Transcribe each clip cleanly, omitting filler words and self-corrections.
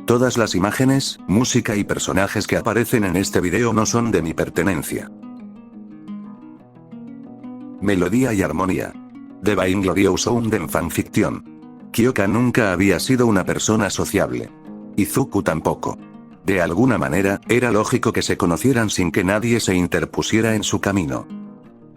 Todas las imágenes, música y personajes que aparecen en este video no son de mi pertenencia. Melodía y armonía. The Vainglorious Sound en fanfiction. Kyoka nunca había sido una persona sociable. Izuku tampoco. De alguna manera, era lógico que se conocieran sin que nadie se interpusiera en su camino.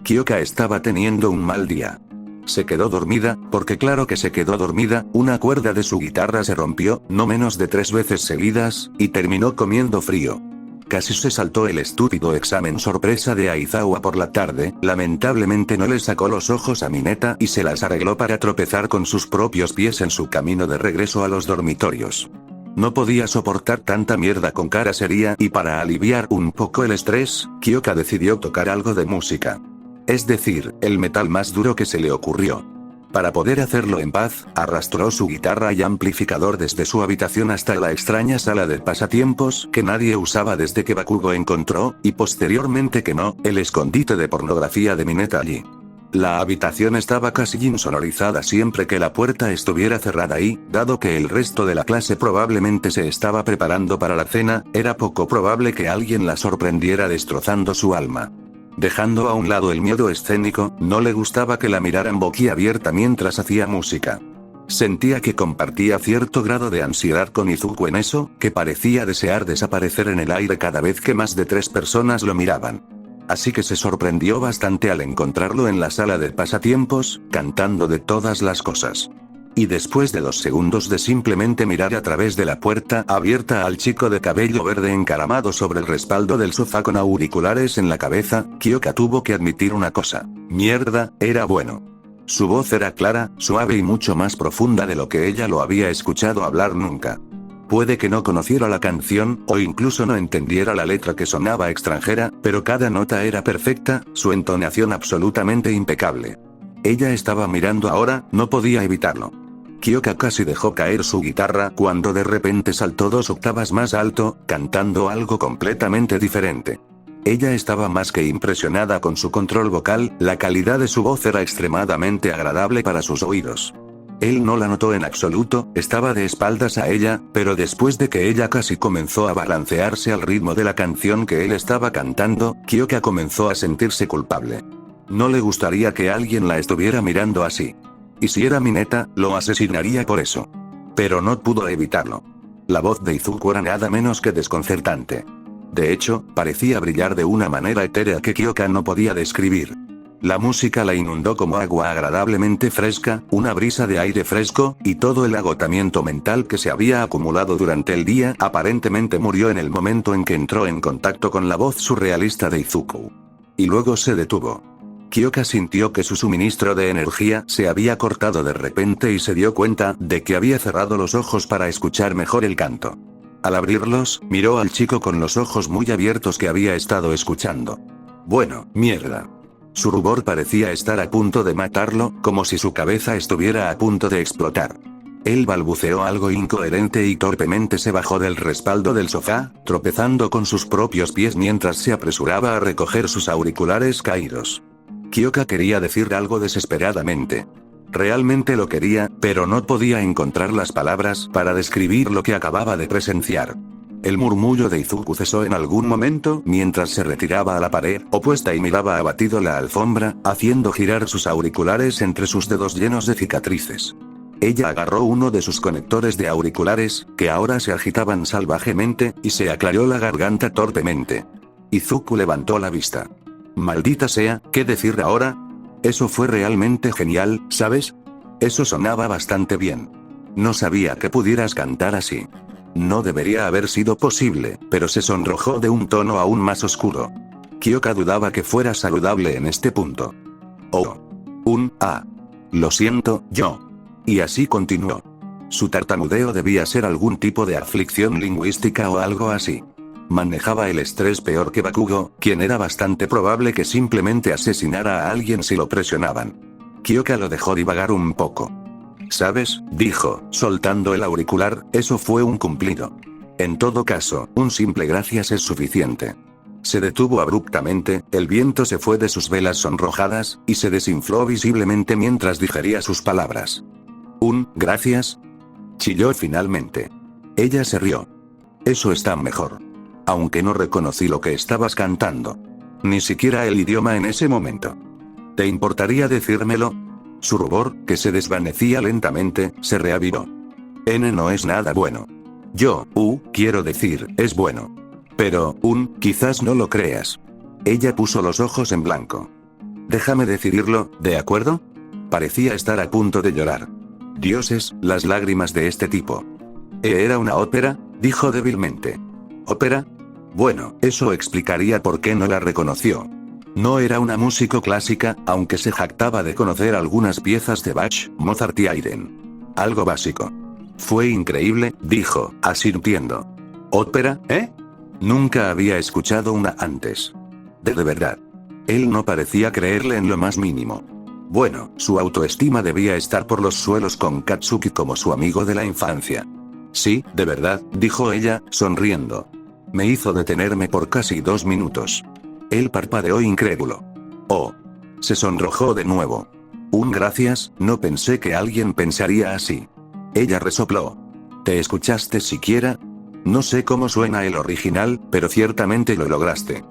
Kyoka estaba teniendo un mal día. Se quedó dormida, porque claro que se quedó dormida, una cuerda de su guitarra se rompió, no menos de 3 veces seguidas, y terminó comiendo frío. Casi se saltó el estúpido examen sorpresa de Aizawa por la tarde, lamentablemente no le sacó los ojos a Mineta y se las arregló para tropezar con sus propios pies en su camino de regreso a los dormitorios. No podía soportar tanta mierda con cara seria y para aliviar un poco el estrés, Kyoka decidió tocar algo de música. Es decir, el metal más duro que se le ocurrió. Para poder hacerlo en paz, arrastró su guitarra y amplificador desde su habitación hasta la extraña sala de pasatiempos que nadie usaba desde que Bakugo encontró, y posteriormente quemó, el escondite de pornografía de Mineta allí. La habitación estaba casi insonorizada siempre que la puerta estuviera cerrada y, dado que el resto de la clase probablemente se estaba preparando para la cena, era poco probable que alguien la sorprendiera destrozando su alma. Dejando a un lado el miedo escénico, no le gustaba que la miraran boquiabierta mientras hacía música. Sentía que compartía cierto grado de ansiedad con Izuku en eso, que parecía desear desaparecer en el aire cada vez que más de 3 personas lo miraban. Así que se sorprendió bastante al encontrarlo en la sala de pasatiempos, cantando de todas las cosas. Y después de 2 segundos de simplemente mirar a través de la puerta abierta al chico de cabello verde encaramado sobre el respaldo del sofá con auriculares en la cabeza, Kyoka tuvo que admitir una cosa. Mierda, era bueno. Su voz era clara, suave y mucho más profunda de lo que ella lo había escuchado hablar nunca. Puede que no conociera la canción, o incluso no entendiera la letra que sonaba extranjera, pero cada nota era perfecta, su entonación absolutamente impecable. Ella estaba mirando ahora, no podía evitarlo. Kyoka casi dejó caer su guitarra cuando de repente saltó 2 octavas más alto, cantando algo completamente diferente. Ella estaba más que impresionada con su control vocal, la calidad de su voz era extremadamente agradable para sus oídos. Él no la notó en absoluto, estaba de espaldas a ella, pero después de que ella casi comenzó a balancearse al ritmo de la canción que él estaba cantando, Kyoka comenzó a sentirse culpable. No le gustaría que alguien la estuviera mirando así. Y si era Mineta, lo asesinaría por eso. Pero no pudo evitarlo. La voz de Izuku era nada menos que desconcertante. De hecho, parecía brillar de una manera etérea que Kyoka no podía describir. La música la inundó como agua agradablemente fresca, una brisa de aire fresco, y todo el agotamiento mental que se había acumulado durante el día aparentemente murió en el momento en que entró en contacto con la voz surrealista de Izuku. Y luego se detuvo. Kyoka sintió que su suministro de energía se había cortado de repente y se dio cuenta de que había cerrado los ojos para escuchar mejor el canto. Al abrirlos, miró al chico con los ojos muy abiertos que había estado escuchando. Bueno, mierda. Su rubor parecía estar a punto de matarlo, como si su cabeza estuviera a punto de explotar. Él balbuceó algo incoherente y torpemente se bajó del respaldo del sofá, tropezando con sus propios pies mientras se apresuraba a recoger sus auriculares caídos. Kyoka quería decir algo desesperadamente. Realmente lo quería, pero no podía encontrar las palabras para describir lo que acababa de presenciar. El murmullo de Izuku cesó en algún momento mientras se retiraba a la pared opuesta y miraba abatido la alfombra, haciendo girar sus auriculares entre sus dedos llenos de cicatrices. Ella agarró uno de sus conectores de auriculares, que ahora se agitaban salvajemente, y se aclaró la garganta torpemente. Izuku levantó la vista. Maldita sea, ¿qué decir ahora? Eso fue realmente genial, ¿sabes? Eso sonaba bastante bien. No sabía que pudieras cantar así. No debería haber sido posible, pero se sonrojó de un tono aún más oscuro. Kyoka dudaba que fuera saludable en este punto. Oh. Lo siento, yo. Y así continuó. Su tartamudeo debía ser algún tipo de aflicción lingüística o algo así. Manejaba el estrés peor que Bakugo, quien era bastante probable que simplemente asesinara a alguien si lo presionaban. Kyoka lo dejó divagar un poco. ¿Sabes?, dijo, soltando el auricular, eso fue un cumplido. En todo caso, un simple gracias es suficiente. Se detuvo abruptamente, el viento se fue de sus velas sonrojadas, y se desinfló visiblemente mientras digería sus palabras. ¿Un gracias? Chilló finalmente. Ella se rió. Eso está mejor. Aunque no reconocí lo que estabas cantando. Ni siquiera el idioma en ese momento. ¿Te importaría decírmelo? Su rubor, que se desvanecía lentamente, se reavivó. N no es nada bueno. Yo, quiero decir, es bueno. Pero, quizás no lo creas. Ella puso los ojos en blanco. Déjame decidirlo, ¿de acuerdo? Parecía estar a punto de llorar. Dioses, las lágrimas de este tipo. ¿Era una ópera?, dijo débilmente. ¿Ópera? Bueno, eso explicaría por qué no la reconoció. No era una músico clásica, aunque se jactaba de conocer algunas piezas de Bach, Mozart y Haydn. Algo básico. Fue increíble, dijo, asintiendo. ¿Ópera, Nunca había escuchado una antes. De verdad. Él no parecía creerle en lo más mínimo. Bueno, su autoestima debía estar por los suelos con Katsuki como su amigo de la infancia. Sí, de verdad, dijo ella, sonriendo. Me hizo detenerme por casi 2 minutos. Él parpadeó incrédulo. Oh. Se sonrojó de nuevo. Gracias, no pensé que alguien pensaría así. Ella resopló. ¿Te escuchaste siquiera? No sé cómo suena el original, pero ciertamente lo lograste.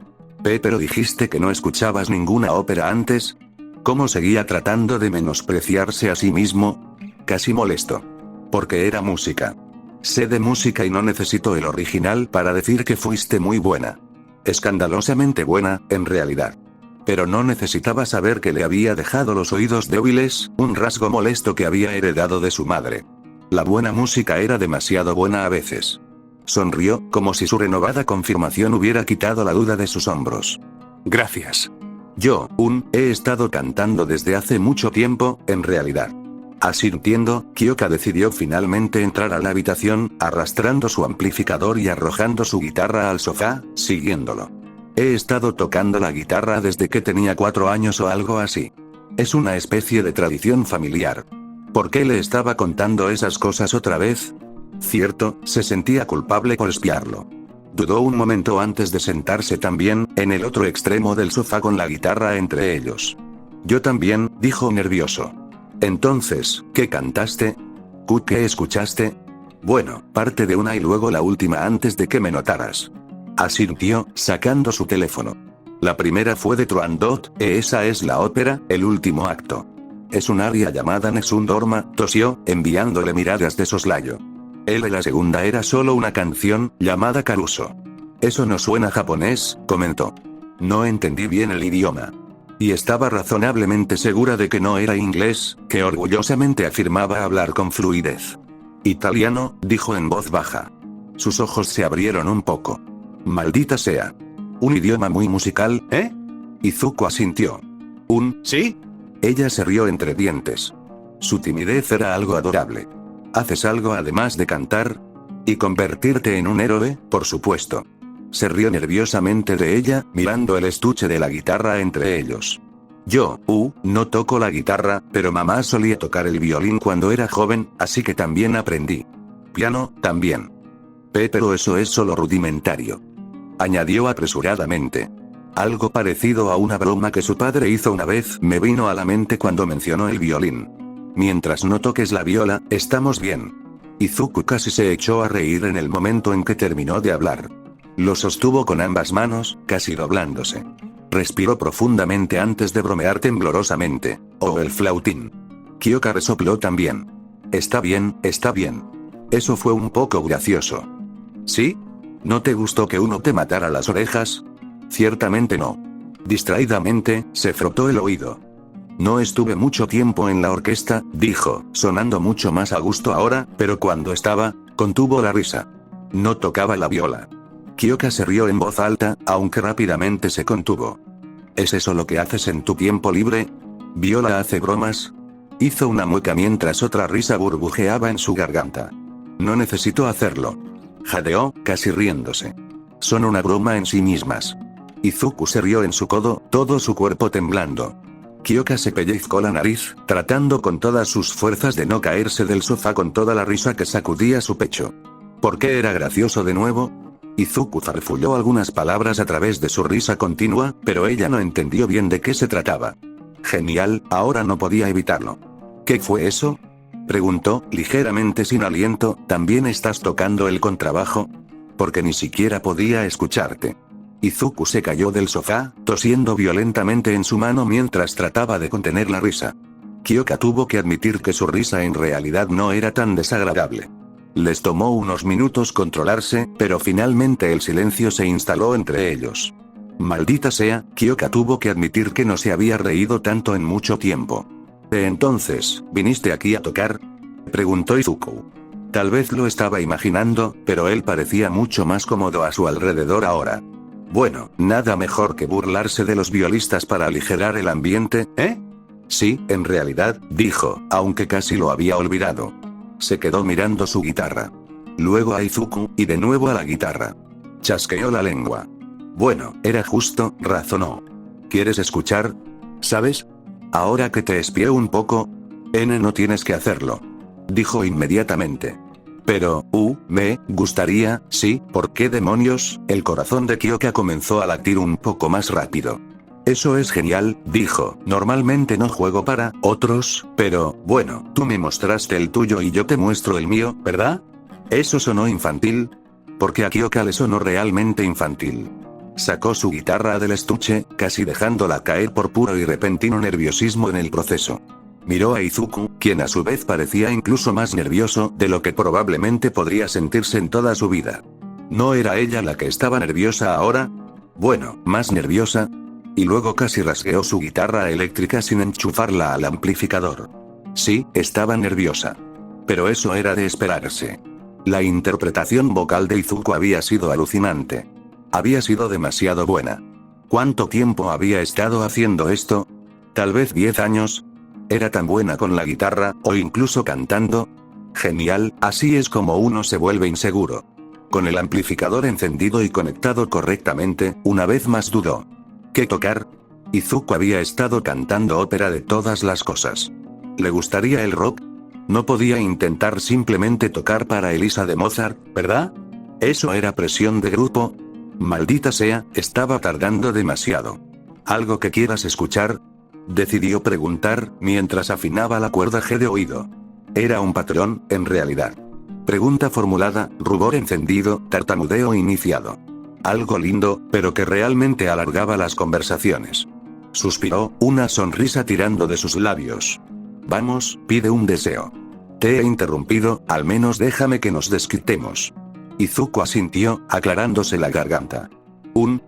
Pero dijiste que no escuchabas ninguna ópera antes. ¿Cómo seguía tratando de menospreciarse a sí mismo? Casi molesto. Porque era música. Sé de música y no necesito el original para decir que fuiste muy buena. Escandalosamente buena, en realidad. Pero no necesitaba saber que le había dejado los oídos débiles, un rasgo molesto que había heredado de su madre. La buena música era demasiado buena a veces. Sonrió, como si su renovada confirmación hubiera quitado la duda de sus hombros. Gracias. Yo, he estado cantando desde hace mucho tiempo, en realidad. Asintiendo, Kyoka decidió finalmente entrar a la habitación, arrastrando su amplificador y arrojando su guitarra al sofá, siguiéndolo. He estado tocando la guitarra desde que tenía 4 años o algo así. Es una especie de tradición familiar. ¿Por qué le estaba contando esas cosas otra vez? Cierto, se sentía culpable por espiarlo. Dudó un momento antes de sentarse también, en el otro extremo del sofá con la guitarra entre ellos. Yo también, dijo nervioso. Entonces, ¿qué cantaste? ¿Qué escuchaste? Bueno, parte de una y luego la última antes de que me notaras. Asintió, sacando su teléfono. La primera fue de Turandot, esa es la ópera, el último acto. Es un aria llamada Nessun Dorma, tosió, enviándole miradas de soslayo. La segunda era solo una canción, llamada Caruso. Eso no suena japonés, comentó. No entendí bien el idioma. Y estaba razonablemente segura de que no era inglés, que orgullosamente afirmaba hablar con fluidez. Italiano, dijo en voz baja. Sus ojos se abrieron un poco. Maldita sea. Un idioma muy musical, Izuku asintió. ¿Sí? Ella se rió entre dientes. Su timidez era algo adorable. ¿Haces algo además de cantar? Y convertirte en un héroe, por supuesto. Se rió nerviosamente de ella, mirando el estuche de la guitarra entre ellos. Yo, no toco la guitarra, pero mamá solía tocar el violín cuando era joven, así que también aprendí. Piano, también. Pero eso es solo rudimentario. Añadió apresuradamente. Algo parecido a una broma que su padre hizo una vez me vino a la mente cuando mencionó el violín. Mientras no toques la viola, estamos bien. Izuku casi se echó a reír en el momento en que terminó de hablar. Lo sostuvo con ambas manos, casi doblándose. Respiró profundamente antes de bromear temblorosamente. Oh, el flautín. Kyoka resopló también. Está bien, está bien. Eso fue un poco gracioso. ¿Sí? ¿No te gustó que uno te matara las orejas? Ciertamente no. Distraídamente, se frotó el oído. No estuve mucho tiempo en la orquesta, dijo, sonando mucho más a gusto ahora, pero cuando estaba, contuvo la risa. No tocaba la viola. Kyoka se rió en voz alta, aunque rápidamente se contuvo. ¿Es eso lo que haces en tu tiempo libre? ¿Viola hace bromas? Hizo una mueca mientras otra risa burbujeaba en su garganta. No necesito hacerlo. Jadeó, casi riéndose. Son una broma en sí mismas. Izuku se rió en su codo, todo su cuerpo temblando. Kyoka se pellizcó la nariz, tratando con todas sus fuerzas de no caerse del sofá con toda la risa que sacudía su pecho. ¿Por qué era gracioso de nuevo? Izuku farfulló algunas palabras a través de su risa continua, pero ella no entendió bien de qué se trataba. Genial, ahora no podía evitarlo. ¿Qué fue eso? Preguntó, ligeramente sin aliento. ¿También estás tocando el contrabajo? Porque ni siquiera podía escucharte. Izuku se cayó del sofá, tosiendo violentamente en su mano mientras trataba de contener la risa. Kyoka tuvo que admitir que su risa en realidad no era tan desagradable. Les tomó unos minutos controlarse, pero finalmente el silencio se instaló entre ellos. Maldita sea, Kyoka tuvo que admitir que no se había reído tanto en mucho tiempo. Entonces, ¿viniste aquí a tocar?, preguntó Izuku. Tal vez lo estaba imaginando, pero él parecía mucho más cómodo a su alrededor ahora. Bueno, nada mejor que burlarse de los violistas para aligerar el ambiente, ¿eh? Sí, en realidad, dijo, aunque casi lo había olvidado. Se quedó mirando su guitarra. Luego a Izuku, y de nuevo a la guitarra. Chasqueó la lengua. Bueno, era justo, razonó. ¿Quieres escuchar? ¿Sabes? Ahora que te espié un poco. No tienes que hacerlo. Dijo inmediatamente. Pero, me gustaría, sí, ¿por qué demonios? El corazón de Kyoka comenzó a latir un poco más rápido. Eso es genial, dijo. Normalmente no juego para otros, pero, bueno, tú me mostraste el tuyo y yo te muestro el mío, ¿verdad? ¿Eso sonó infantil? Porque a Kyoka le sonó realmente infantil. Sacó su guitarra del estuche, casi dejándola caer por puro y repentino nerviosismo en el proceso. Miró a Izuku, quien a su vez parecía incluso más nervioso de lo que probablemente podría sentirse en toda su vida. ¿No era ella la que estaba nerviosa ahora? Bueno, más nerviosa. Y luego casi rasgueó su guitarra eléctrica sin enchufarla al amplificador. Sí, estaba nerviosa. Pero eso era de esperarse. La interpretación vocal de Izuku había sido alucinante. Había sido demasiado buena. ¿Cuánto tiempo había estado haciendo esto? ¿Tal vez 10 años? ¿Era tan buena con la guitarra, o incluso cantando? Genial, así es como uno se vuelve inseguro. Con el amplificador encendido y conectado correctamente, una vez más dudó. ¿Qué tocar? Izuku había estado cantando ópera de todas las cosas. ¿Le gustaría el rock? No podía intentar simplemente tocar para Elisa de Mozart, ¿verdad? ¿Eso era presión de grupo? Maldita sea, estaba tardando demasiado. ¿Algo que quieras escuchar?, decidió preguntar, mientras afinaba la cuerda G de oído. Era un patrón, en realidad. Pregunta formulada, rubor encendido, tartamudeo iniciado. Algo lindo, pero que realmente alargaba las conversaciones. Suspiró, una sonrisa tirando de sus labios. Vamos, pide un deseo. Te he interrumpido, al menos déjame que nos desquitemos. Izuku asintió, aclarándose la garganta.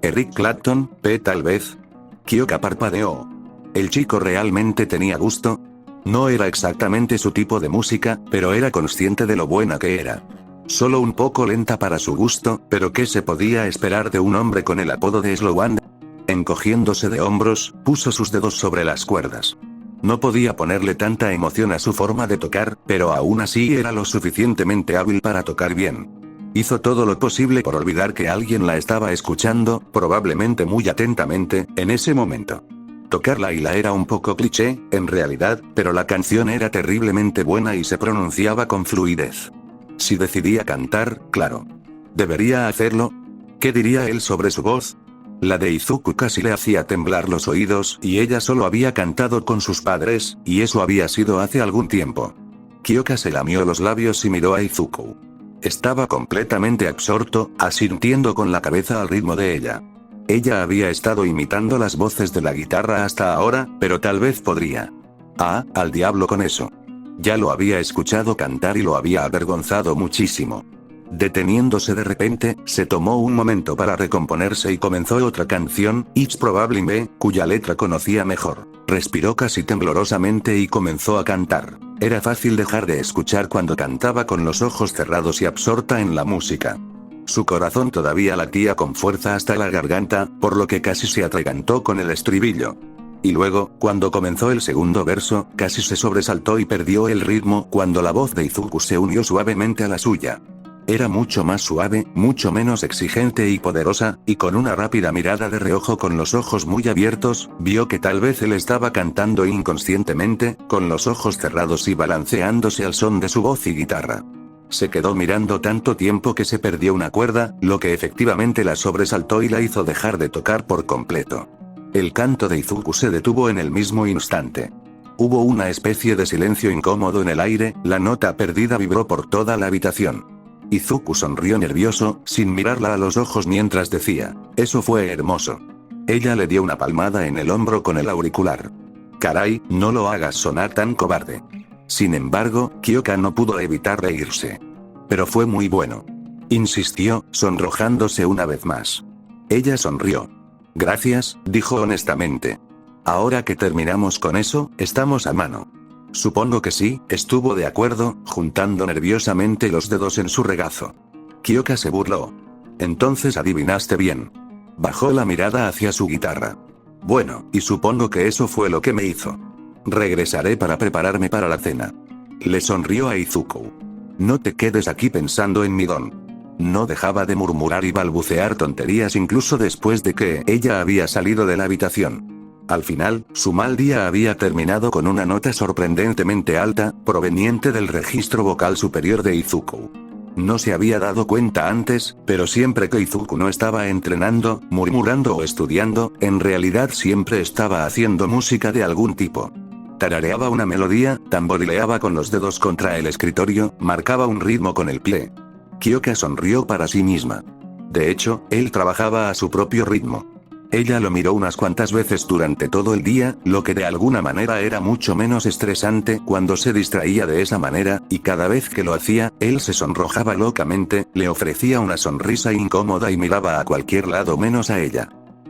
Eric Clapton, tal vez. Kyoka parpadeó. ¿El chico realmente tenía gusto? No era exactamente su tipo de música, pero era consciente de lo buena que era. Solo un poco lenta para su gusto, pero ¿qué se podía esperar de un hombre con el apodo de Slowan? Encogiéndose de hombros, puso sus dedos sobre las cuerdas. No podía ponerle tanta emoción a su forma de tocar, pero aún así era lo suficientemente hábil para tocar bien. Hizo todo lo posible por olvidar que alguien la estaba escuchando, probablemente muy atentamente, en ese momento. Tocar la hila era un poco cliché, en realidad, pero la canción era terriblemente buena y se pronunciaba con fluidez. Si decidía cantar, claro. ¿Debería hacerlo? ¿Qué diría él sobre su voz? La de Izuku casi le hacía temblar los oídos, y ella solo había cantado con sus padres, y eso había sido hace algún tiempo. Kyoka se lamió los labios y miró a Izuku. Estaba completamente absorto, asintiendo con la cabeza al ritmo de ella. Ella había estado imitando las voces de la guitarra hasta ahora, pero tal vez podría. Al diablo con eso. Ya lo había escuchado cantar y lo había avergonzado muchísimo. Deteniéndose de repente, se tomó un momento para recomponerse y comenzó otra canción, It's Probably Me, cuya letra conocía mejor. Respiró casi temblorosamente y comenzó a cantar. Era fácil dejar de escuchar cuando cantaba con los ojos cerrados y absorta en la música. Su corazón todavía latía con fuerza hasta la garganta, por lo que casi se atragantó con el estribillo. Y luego, cuando comenzó el segundo verso, casi se sobresaltó y perdió el ritmo cuando la voz de Izuku se unió suavemente a la suya. Era mucho más suave, mucho menos exigente y poderosa, y con una rápida mirada de reojo con los ojos muy abiertos, vio que tal vez él estaba cantando inconscientemente, con los ojos cerrados y balanceándose al son de su voz y guitarra. Se quedó mirando tanto tiempo que se perdió una cuerda, lo que efectivamente la sobresaltó y la hizo dejar de tocar por completo. El canto de Izuku se detuvo en el mismo instante. Hubo una especie de silencio incómodo en el aire, la nota perdida vibró por toda la habitación. Izuku sonrió nervioso, sin mirarla a los ojos mientras decía, eso fue hermoso. Ella le dio una palmada en el hombro con el auricular. Caray, no lo hagas sonar tan cobarde. Sin embargo, Kyoka no pudo evitar reírse. Pero fue muy bueno. Insistió, sonrojándose una vez más. Ella sonrió. Gracias, dijo honestamente. Ahora que terminamos con eso, estamos a mano. Supongo que sí, estuvo de acuerdo, juntando nerviosamente los dedos en su regazo. Kyoka se burló. Entonces adivinaste bien. Bajó la mirada hacia su guitarra. Bueno, y supongo que eso fue lo que me hizo. Regresaré para prepararme para la cena. Le sonrió a Izuku. No te quedes aquí pensando en mi don. No dejaba de murmurar y balbucear tonterías incluso después de que ella había salido de la habitación. Al final, su mal día había terminado con una nota sorprendentemente alta, proveniente del registro vocal superior de Izuku. No se había dado cuenta antes, pero siempre que Izuku no estaba entrenando, murmurando o estudiando, en realidad siempre estaba haciendo música de algún tipo. Tarareaba una melodía, tamborileaba con los dedos contra el escritorio, marcaba un ritmo con el pie. Kyoka sonrió para sí misma. De hecho, él trabajaba a su propio ritmo. Ella lo miró unas cuantas veces durante todo el día, lo que de alguna manera era mucho menos estresante cuando se distraía de esa manera, y cada vez que lo hacía, él se sonrojaba locamente, le ofrecía una sonrisa incómoda y miraba a cualquier lado menos a ella.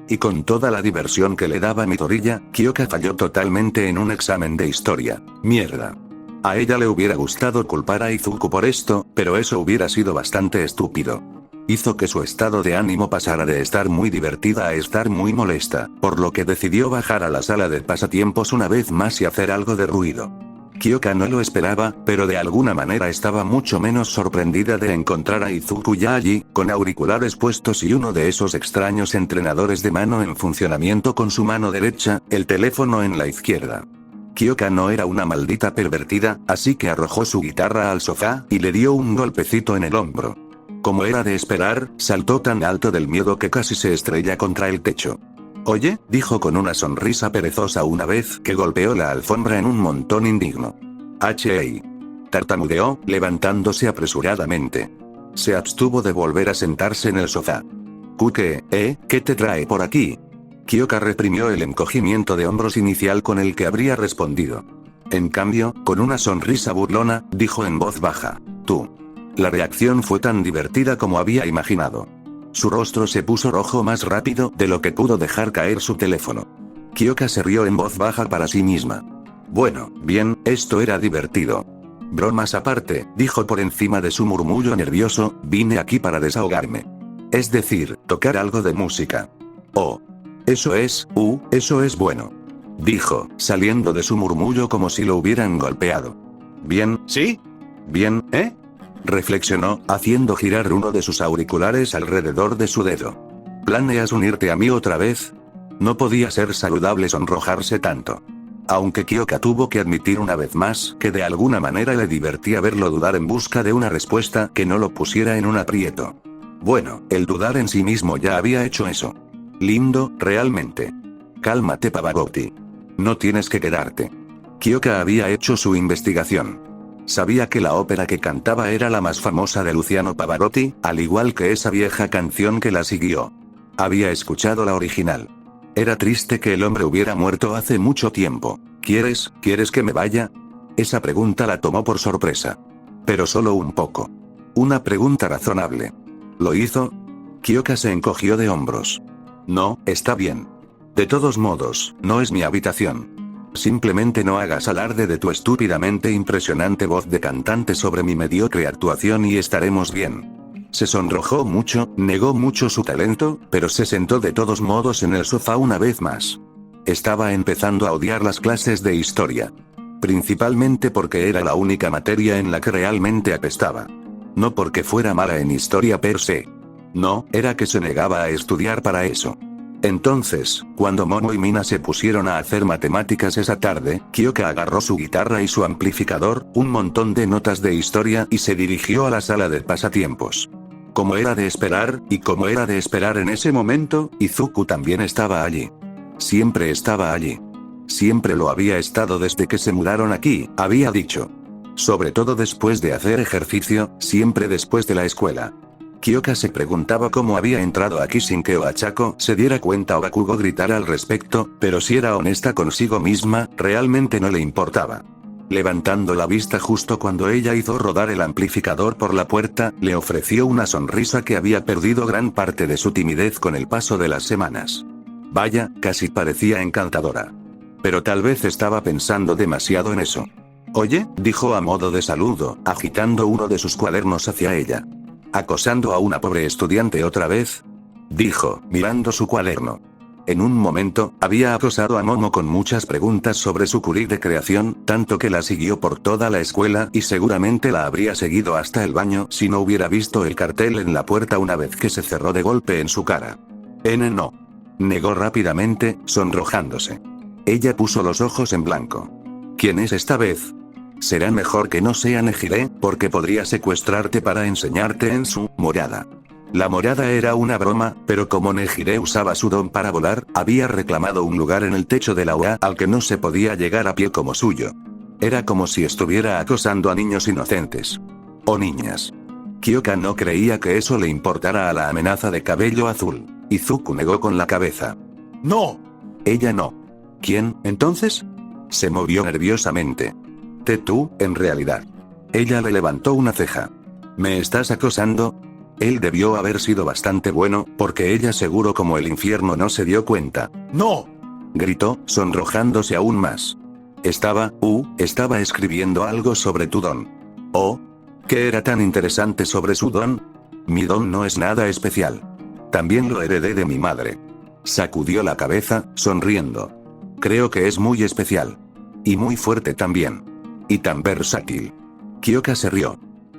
Y con toda la diversión que le daba Midoriya, Kyoka falló totalmente en un examen de historia. Mierda. A ella le hubiera gustado culpar a Izuku por esto, pero eso hubiera sido bastante estúpido. Hizo que su estado de ánimo pasara de estar muy divertida a estar muy molesta, por lo que decidió bajar a la sala de pasatiempos una vez más y hacer algo de ruido. Kyoka no lo esperaba, pero de alguna manera estaba mucho menos sorprendida de encontrar a Izuku ya allí, con auriculares puestos y uno de esos extraños entrenadores de mano en funcionamiento con su mano derecha, el teléfono en la izquierda. Kyoka no era una maldita pervertida, así que arrojó su guitarra al sofá y le dio un golpecito en el hombro. Como era de esperar, saltó tan alto del miedo que casi se estrella contra el techo. Oye, dijo con una sonrisa perezosa una vez que golpeó la alfombra en un montón indigno. Hey. Tartamudeó, levantándose apresuradamente. Se abstuvo de volver a sentarse en el sofá. ¿Qué te trae por aquí? Kyoka reprimió el encogimiento de hombros inicial con el que habría respondido. En cambio, con una sonrisa burlona, dijo en voz baja. Tú. La reacción fue tan divertida como había imaginado. Su rostro se puso rojo más rápido de lo que pudo dejar caer su teléfono. Kyoka se rió en voz baja para sí misma. Bueno, bien, esto era divertido. Bromas aparte, dijo por encima de su murmullo nervioso, vine aquí para desahogarme. Es decir, tocar algo de música. Oh. Eso es bueno. Dijo, saliendo de su murmullo como si lo hubieran golpeado. Bien, ¿sí? Bien, reflexionó, haciendo girar uno de sus auriculares alrededor de su dedo. ¿Planeas unirte a mí otra vez? No podía ser saludable sonrojarse tanto. Aunque Kyoka tuvo que admitir una vez más que de alguna manera le divertía verlo dudar en busca de una respuesta que no lo pusiera en un aprieto. Bueno, el dudar en sí mismo ya había hecho eso. Lindo, realmente. Cálmate, Pavarotti. No tienes que quedarte. Kyoka había hecho su investigación. Sabía que la ópera que cantaba era la más famosa de Luciano Pavarotti, al igual que esa vieja canción que la siguió. Había escuchado la original. Era triste que el hombre hubiera muerto hace mucho tiempo. ¿Quieres que me vaya? Esa pregunta la tomó por sorpresa. Pero solo un poco. Una pregunta razonable. ¿Lo hizo? Kyoka se encogió de hombros. No, está bien. De todos modos, no es mi habitación. Simplemente no hagas alarde de tu estúpidamente impresionante voz de cantante sobre mi mediocre actuación y estaremos bien. Se sonrojó mucho, negó mucho su talento, pero se sentó de todos modos en el sofá una vez más. Estaba empezando a odiar las clases de historia. Principalmente porque era la única materia en la que realmente apestaba. No porque fuera mala en historia per se. No, era que se negaba a estudiar para eso. Entonces, cuando Momo y Mina se pusieron a hacer matemáticas esa tarde, Kyoka agarró su guitarra y su amplificador, un montón de notas de historia y se dirigió a la sala de pasatiempos. Como era de esperar, y como era de esperar en ese momento, Izuku también estaba allí. Siempre estaba allí. siempre lo había estado desde que se mudaron aquí, había dicho. Sobre todo después de hacer ejercicio, siempre después de la escuela. Kyoka se preguntaba cómo había entrado aquí sin que Ochako se diera cuenta o Bakugo gritara al respecto, pero si era honesta consigo misma, realmente no le importaba. Levantando la vista justo cuando ella hizo rodar el amplificador por la puerta, le ofreció una sonrisa que había perdido gran parte de su timidez con el paso de las semanas. Vaya, casi parecía encantadora. Pero tal vez estaba pensando demasiado en eso. Oye, dijo a modo de saludo, agitando uno de sus cuadernos hacia ella. ¿Acosando a una pobre estudiante otra vez? Dijo, mirando su cuaderno. En un momento, había acosado a Momo con muchas preguntas sobre su currículum de creación, tanto que la siguió por toda la escuela y seguramente la habría seguido hasta el baño si no hubiera visto el cartel en la puerta una vez que se cerró de golpe en su cara. No. Negó rápidamente, sonrojándose. Ella puso los ojos en blanco. ¿Quién es esta vez? Será mejor que no sea Nejire, porque podría secuestrarte para enseñarte en su morada. La morada era una broma, pero como Nejire usaba su don para volar, había reclamado un lugar en el techo de la UA al que no se podía llegar a pie como suyo. Era como si estuviera acosando a niños inocentes. O niñas. Kyoka no creía que eso le importara a la amenaza de cabello azul. Izuku negó con la cabeza. No. Ella no. ¿Quién, entonces? Se movió nerviosamente. Tú, en realidad. Ella le levantó una ceja. ¿Me estás acosando? Él debió haber sido bastante bueno, porque ella seguro como el infierno no se dio cuenta. No. Gritó, sonrojándose aún más. Estaba escribiendo algo sobre tu don. Oh. ¿Qué era tan interesante sobre su don? Mi don no es nada especial. También lo heredé de mi madre. Sacudió la cabeza, sonriendo. Creo que es muy especial. Y muy fuerte también. Y tan versátil. Kyoka se rió.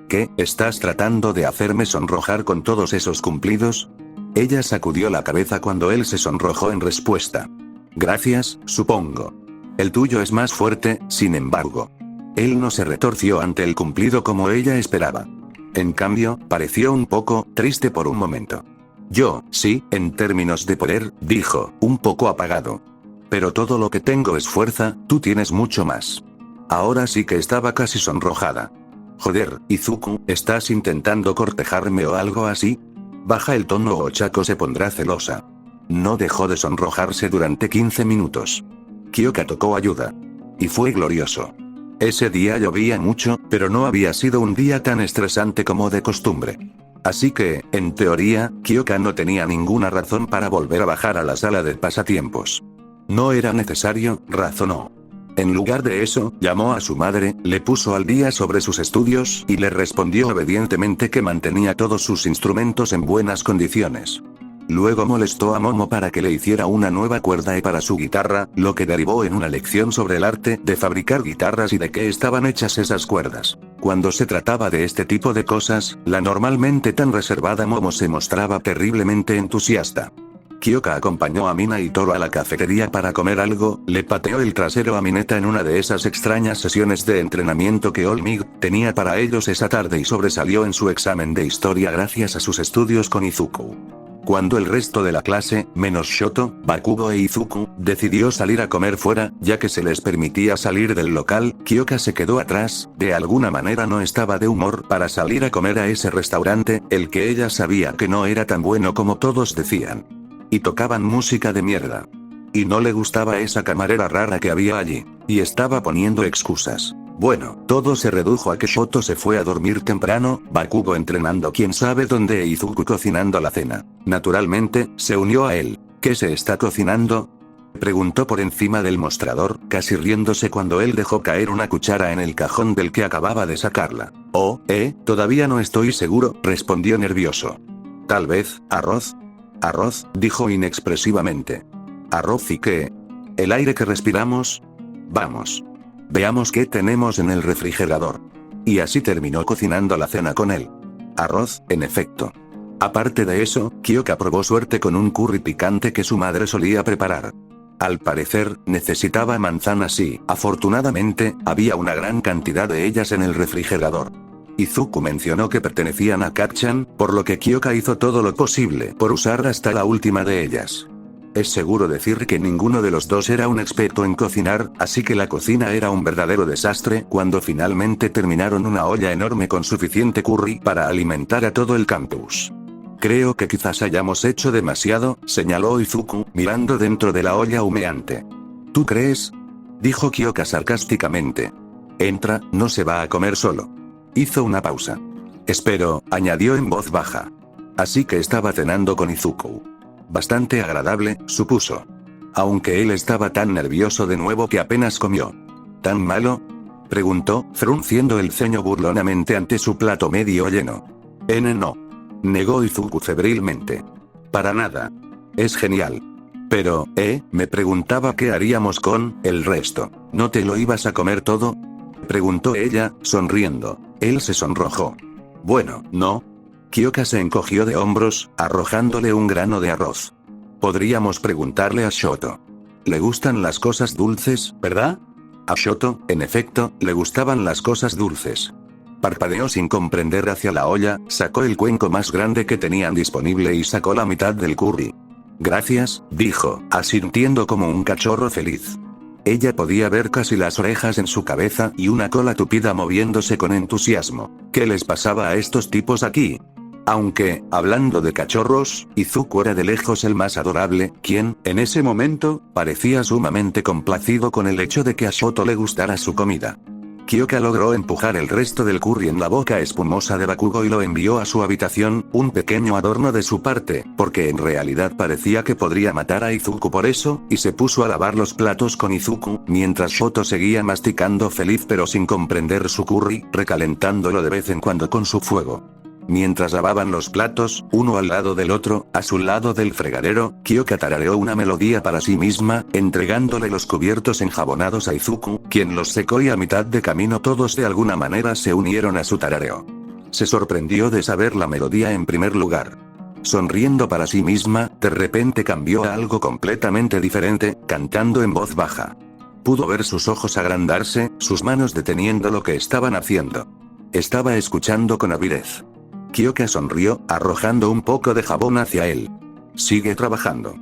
¿Qué, estás tratando de hacerme sonrojar con todos esos cumplidos? Ella sacudió la cabeza cuando él se sonrojó en respuesta. Gracias, supongo. El tuyo es más fuerte, sin embargo. Él no se retorció ante el cumplido como ella esperaba. En cambio, pareció un poco triste por un momento. Yo, sí, en términos de poder, dijo, un poco apagado. Pero todo lo que tengo es fuerza, tú tienes mucho más. Ahora sí que estaba casi sonrojada. Joder, Izuku, ¿estás intentando cortejarme o algo así? Baja el tono o Ochako se pondrá celosa. No dejó de sonrojarse durante 15 minutos. Kyoka tocó ayuda. Y fue glorioso. Ese día llovía mucho, pero no había sido un día tan estresante como de costumbre. Así que, en teoría, Kyoka no tenía ninguna razón para volver a bajar a la sala de pasatiempos. No era necesario, razonó. En lugar de eso, llamó a su madre, le puso al día sobre sus estudios y le respondió obedientemente que mantenía todos sus instrumentos en buenas condiciones. Luego molestó a Momo para que le hiciera una nueva cuerda para su guitarra, lo que derivó en una lección sobre el arte de fabricar guitarras y de qué estaban hechas esas cuerdas. Cuando se trataba de este tipo de cosas, la normalmente tan reservada Momo se mostraba terriblemente entusiasta. Kyoka acompañó a Mina y Toro a la cafetería para comer algo, le pateó el trasero a Mineta en una de esas extrañas sesiones de entrenamiento que All Might tenía para ellos esa tarde y sobresalió en su examen de historia gracias a sus estudios con Izuku. Cuando el resto de la clase, menos Shoto, Bakugo e Izuku, decidió salir a comer fuera, ya que se les permitía salir del local, Kyoka se quedó atrás, de alguna manera no estaba de humor para salir a comer a ese restaurante, el que ella sabía que no era tan bueno como todos decían. Y tocaban música de mierda. Y no le gustaba esa camarera rara que había allí. Y estaba poniendo excusas. Bueno, todo se redujo a que Shoto se fue a dormir temprano, Bakugo entrenando quién sabe dónde e Izuku cocinando la cena. Naturalmente, se unió a él. ¿Qué se está cocinando? Preguntó por encima del mostrador, casi riéndose cuando él dejó caer una cuchara en el cajón del que acababa de sacarla. Todavía no estoy seguro, respondió nervioso. Tal vez, arroz. Arroz, dijo inexpresivamente. ¿Arroz y qué? ¿El aire que respiramos? Vamos. Veamos qué tenemos en el refrigerador. Y así terminó cocinando la cena con él. Arroz, en efecto. Aparte de eso, Kyoka probó suerte con un curry picante que su madre solía preparar. Al parecer, necesitaba manzanas y, afortunadamente, había una gran cantidad de ellas en el refrigerador. Izuku mencionó que pertenecían a Katchan, por lo que Kyoka hizo todo lo posible por usar hasta la última de ellas. Es seguro decir que ninguno de los dos era un experto en cocinar, así que la cocina era un verdadero desastre cuando finalmente terminaron una olla enorme con suficiente curry para alimentar a todo el campus. Creo que quizás hayamos hecho demasiado, señaló Izuku, mirando dentro de la olla humeante. ¿Tú crees? Dijo Kyoka sarcásticamente. Entra, no se va a comer solo. Hizo una pausa. Espero, añadió en voz baja. Así que estaba cenando con Izuku. Bastante agradable, supuso. Aunque él estaba tan nervioso de nuevo que apenas comió. ¿Tan malo? Preguntó, frunciendo el ceño burlonamente ante su plato medio lleno. No. Negó Izuku febrilmente. Para nada. Es genial. Pero, me preguntaba qué haríamos con el resto. ¿No te lo ibas a comer todo? Preguntó ella, sonriendo. Él se sonrojó. Bueno, no. Kyoka se encogió de hombros, arrojándole un grano de arroz. Podríamos preguntarle a Shoto. Le gustan las cosas dulces, ¿verdad? A Shoto, en efecto, le gustaban las cosas dulces. Parpadeó sin comprender hacia la olla, sacó el cuenco más grande que tenían disponible y sacó la mitad del curry. Gracias, dijo, asintiendo como un cachorro feliz. Ella podía ver casi las orejas en su cabeza y una cola tupida moviéndose con entusiasmo. ¿Qué les pasaba a estos tipos aquí? Aunque, hablando de cachorros, Izuku era de lejos el más adorable, quien, en ese momento, parecía sumamente complacido con el hecho de que a Shoto le gustara su comida. Kyoka logró empujar el resto del curry en la boca espumosa de Bakugo y lo envió a su habitación, un pequeño adorno de su parte, porque en realidad parecía que podría matar a Izuku por eso, y se puso a lavar los platos con Izuku, mientras Shoto seguía masticando feliz pero sin comprender su curry, recalentándolo de vez en cuando con su fuego. Mientras lavaban los platos, uno al lado del otro, a su lado del fregadero, Kyoka tarareó una melodía para sí misma, entregándole los cubiertos enjabonados a Izuku, quien los secó y a mitad de camino todos de alguna manera se unieron a su tarareo. Se sorprendió de saber la melodía en primer lugar. Sonriendo para sí misma, de repente cambió a algo completamente diferente, cantando en voz baja. Pudo ver sus ojos agrandarse, sus manos deteniendo lo que estaban haciendo. Estaba escuchando con avidez. Kyoka sonrió, arrojando un poco de jabón hacia él. Sigue trabajando.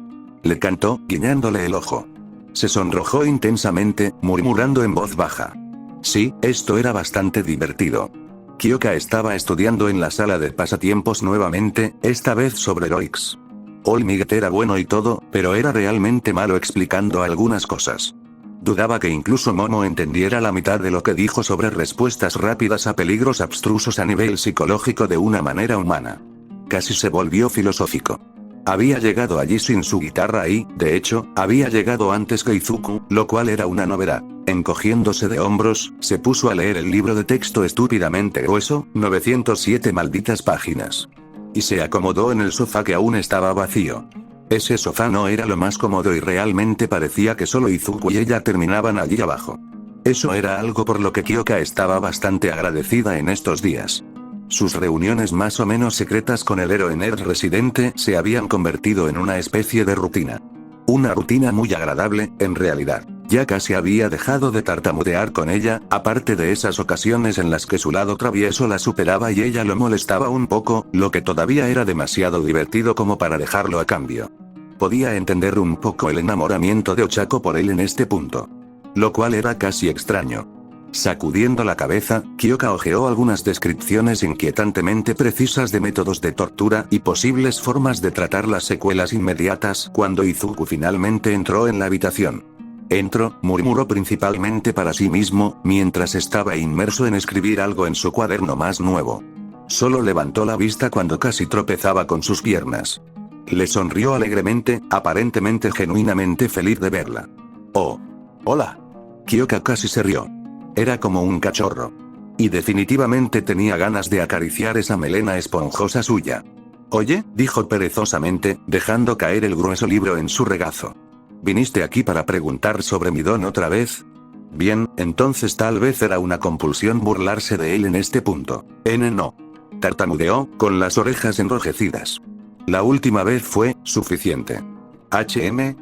Le cantó, guiñándole el ojo. Se sonrojó intensamente, murmurando en voz baja. Sí, esto era bastante divertido. Kyoka estaba estudiando en la sala de pasatiempos nuevamente, esta vez sobre Roix. All Might era bueno y todo, pero era realmente malo explicando algunas cosas. Dudaba que incluso Momo entendiera la mitad de lo que dijo sobre respuestas rápidas a peligros abstrusos a nivel psicológico de una manera humana. Casi se volvió filosófico. Había llegado allí sin su guitarra y, de hecho, había llegado antes que Izuku, lo cual era una novedad. Encogiéndose de hombros, se puso a leer el libro de texto estúpidamente grueso, 907 malditas páginas. Y se acomodó en el sofá que aún estaba vacío. Ese sofá no era lo más cómodo y realmente parecía que solo Izuku y ella terminaban allí abajo. Eso era algo por lo que Kyoka estaba bastante agradecida en estos días. Sus reuniones más o menos secretas con el héroe nerd residente se habían convertido en una especie de rutina. Una rutina muy agradable, en realidad. Ya casi había dejado de tartamudear con ella, aparte de esas ocasiones en las que su lado travieso la superaba y ella lo molestaba un poco, lo que todavía era demasiado divertido como para dejarlo a cambio. Podía entender un poco el enamoramiento de Ochako por él en este punto. Lo cual era casi extraño. Sacudiendo la cabeza, Kyoka hojeó algunas descripciones inquietantemente precisas de métodos de tortura y posibles formas de tratar las secuelas inmediatas cuando Izuku finalmente entró en la habitación. Entró, murmuró principalmente para sí mismo, mientras estaba inmerso en escribir algo en su cuaderno más nuevo. Solo levantó la vista cuando casi tropezaba con sus piernas. Le sonrió alegremente, aparentemente genuinamente feliz de verla. Oh. Hola. Kyoka casi se rió. Era como un cachorro. Y definitivamente tenía ganas de acariciar esa melena esponjosa suya. Oye, dijo perezosamente, dejando caer el grueso libro en su regazo. ¿Viniste aquí para preguntar sobre mi don otra vez? Bien, entonces tal vez era una compulsión burlarse de él en este punto. No. Tartamudeó, con las orejas enrojecidas. La última vez fue suficiente.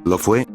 ¿Lo fue?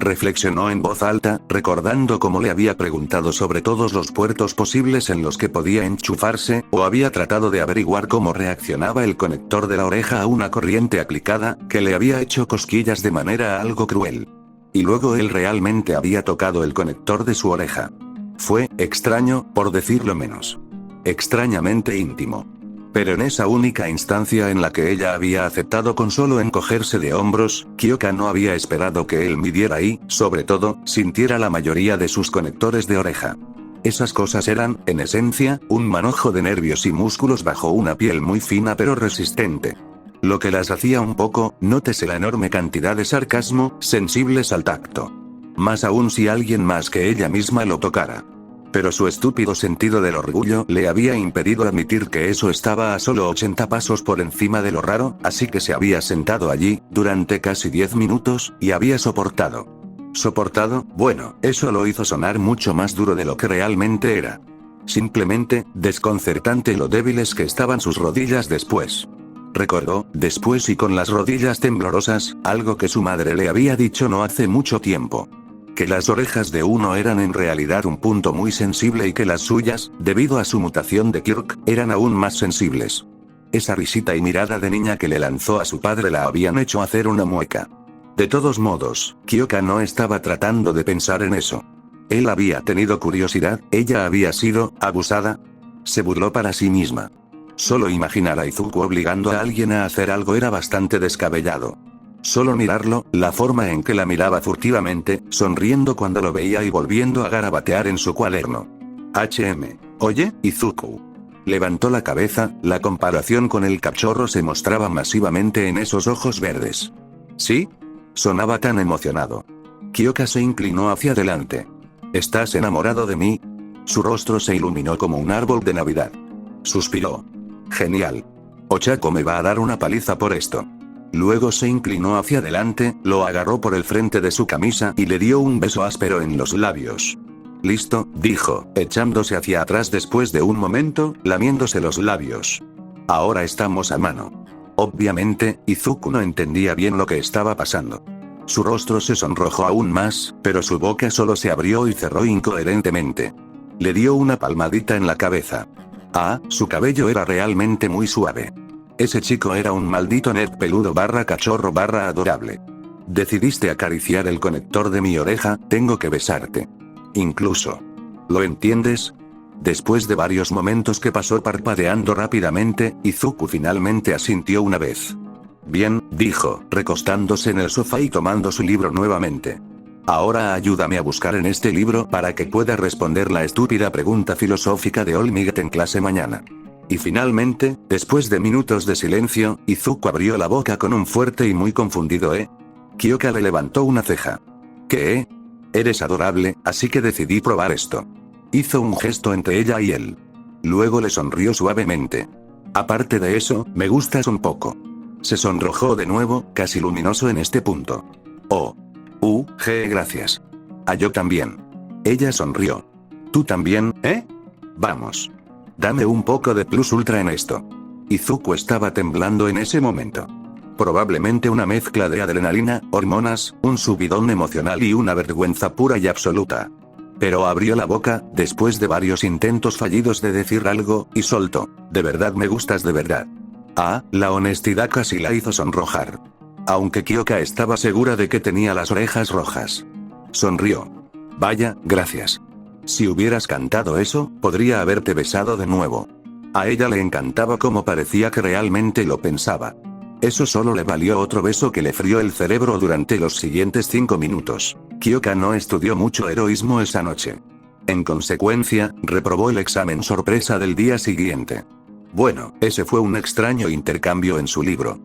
reflexionó en voz alta, recordando cómo le había preguntado sobre todos los puertos posibles en los que podía enchufarse, o había tratado de averiguar cómo reaccionaba el conector de la oreja a una corriente aplicada, que le había hecho cosquillas de manera algo cruel. Y luego él realmente había tocado el conector de su oreja. Fue extraño, por decirlo menos. Extrañamente íntimo. Pero en esa única instancia en la que ella había aceptado con solo encogerse de hombros, Kyoka no había esperado que él midiera y, sobre todo, sintiera la mayoría de sus conectores de oreja. Esas cosas eran, en esencia, un manojo de nervios y músculos bajo una piel muy fina pero resistente. Lo que las hacía un poco, nótese la enorme cantidad de sarcasmo, sensibles al tacto. Más aún si alguien más que ella misma lo tocara. Pero su estúpido sentido del orgullo le había impedido admitir que eso estaba a solo 80 pasos por encima de lo raro, así que se había sentado allí, durante casi 10 minutos, y había soportado. ¿Soportado? Bueno, eso lo hizo sonar mucho más duro de lo que realmente era. Simplemente, desconcertante lo débiles que estaban sus rodillas después. Recordó, después y con las rodillas temblorosas, algo que su madre le había dicho no hace mucho tiempo. Que las orejas de uno eran en realidad un punto muy sensible y que las suyas, debido a su mutación de Kirk, eran aún más sensibles. Esa risita y mirada de niña que le lanzó a su padre la habían hecho hacer una mueca. De todos modos, Kyoka no estaba tratando de pensar en eso. Él había tenido curiosidad, ella había sido abusada. Se burló para sí misma. Solo imaginar a Izuku obligando a alguien a hacer algo era bastante descabellado. Solo mirarlo, la forma en que la miraba furtivamente, sonriendo cuando lo veía y volviendo a garabatear en su cuaderno. Oye, Izuku. Levantó la cabeza, la comparación con el cachorro se mostraba masivamente en esos ojos verdes. ¿Sí? Sonaba tan emocionado. Kyoka se inclinó hacia adelante. ¿Estás enamorado de mí? Su rostro se iluminó como un árbol de Navidad. Suspiró. Genial. Ochako me va a dar una paliza por esto. Luego se inclinó hacia adelante, lo agarró por el frente de su camisa y le dio un beso áspero en los labios. Listo, dijo, echándose hacia atrás después de un momento, lamiéndose los labios. Ahora estamos a mano. Obviamente, Izuku no entendía bien lo que estaba pasando. Su rostro se sonrojó aún más, pero su boca solo se abrió y cerró incoherentemente. Le dio una palmadita en la cabeza. Ah, su cabello era realmente muy suave. Ese chico era un maldito nerd peludo / cachorro / adorable. Decidiste acariciar el conector de mi oreja, tengo que besarte. Incluso. ¿Lo entiendes? Después de varios momentos que pasó parpadeando rápidamente, Izuku finalmente asintió una vez. Bien, dijo, recostándose en el sofá y tomando su libro nuevamente. Ahora ayúdame a buscar en este libro para que pueda responder la estúpida pregunta filosófica de Olmigt en clase mañana. Y finalmente, después de minutos de silencio, Izuku abrió la boca con un fuerte y muy confundido Kyoka le levantó una ceja. ¿Qué? Eres adorable, así que decidí probar esto. Hizo un gesto entre ella y él. Luego le sonrió suavemente. Aparte de eso, me gustas un poco. Se sonrojó de nuevo, casi luminoso en este punto. Oh. Gracias. Yo también. Ella sonrió. ¿Tú también, Vamos. Dame un poco de plus ultra en esto. Izuku estaba temblando en ese momento. Probablemente una mezcla de adrenalina, hormonas, un subidón emocional y una vergüenza pura y absoluta. Pero abrió la boca, después de varios intentos fallidos de decir algo, y soltó. De verdad me gustas de verdad. La honestidad casi la hizo sonrojar. Aunque Kyoka estaba segura de que tenía las orejas rojas. Sonrió. Vaya, gracias. Si hubieras cantado eso, podría haberte besado de nuevo. A ella le encantaba cómo parecía que realmente lo pensaba. Eso solo le valió otro beso que le frió el cerebro durante los siguientes 5 minutos. Kyoka no estudió mucho heroísmo esa noche. En consecuencia, reprobó el examen sorpresa del día siguiente. Bueno, ese fue un extraño intercambio en su libro.